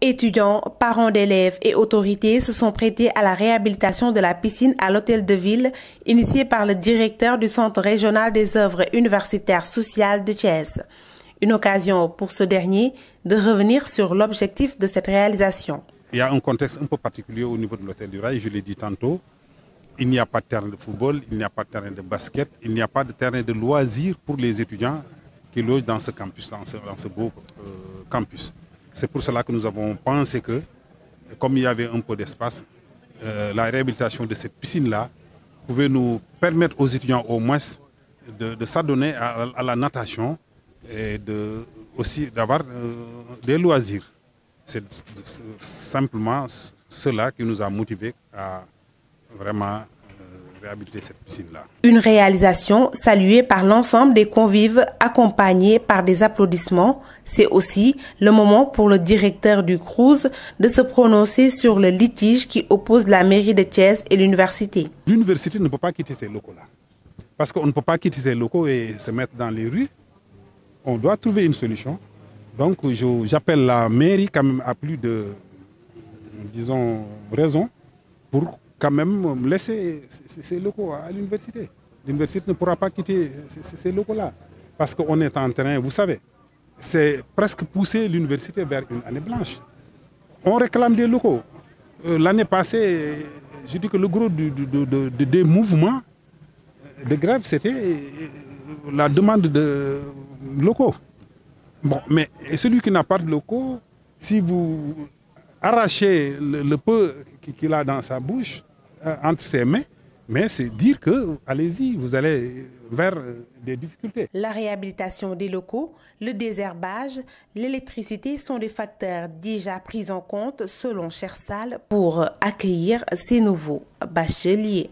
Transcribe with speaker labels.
Speaker 1: Étudiants, parents d'élèves et autorités se sont prêtés à la réhabilitation de la piscine à l'hôtel de ville, initiée par le directeur du Centre régional des œuvres universitaires sociales de Thiès. Une occasion pour ce dernier de revenir sur l'objectif de cette réalisation.
Speaker 2: Il y a un contexte un peu particulier au niveau de l'hôtel du Rail, je l'ai dit tantôt. Il n'y a pas de terrain de football, il n'y a pas de terrain de basket, il n'y a pas de terrain de loisirs pour les étudiants qui logent dans ce campus, dans ce beau campus. C'est pour cela que nous avons pensé que, comme il y avait un peu d'espace, la réhabilitation de cette piscine-là pouvait nous permettre aux étudiants au moins de s'adonner à la natation et aussi d'avoir des loisirs. C'est simplement cela qui nous a motivés à vraiment réhabiliter cette piscine-là.
Speaker 1: Une réalisation saluée par l'ensemble des convives, accompagnée par des applaudissements. C'est aussi le moment pour le directeur du CROUS de se prononcer sur le litige qui oppose la mairie de Thiès et l'université.
Speaker 2: L'université ne peut pas quitter ces locaux-là. Parce qu'on ne peut pas quitter ces locaux et se mettre dans les rues. On doit trouver une solution. Donc j'appelle la mairie quand même à plus de, disons, raison pour quand même laisser ces locaux à l'université. L'université ne pourra pas quitter ces locaux-là. Parce qu'on est en train, vous savez, c'est presque pousser l'université vers une année blanche. On réclame des locaux. L'année passée, je dis que le gros des mouvements de grève, c'était la demande de locaux. Bon, mais celui qui n'a pas de locaux, si vous arrachez le peu qu'il a dans sa bouche, entre ses mains, mais c'est dire que, allez-y, vous allez vers des difficultés.
Speaker 1: La réhabilitation des locaux, le désherbage, l'électricité sont des facteurs déjà pris en compte selon Chersal pour accueillir ces nouveaux bacheliers.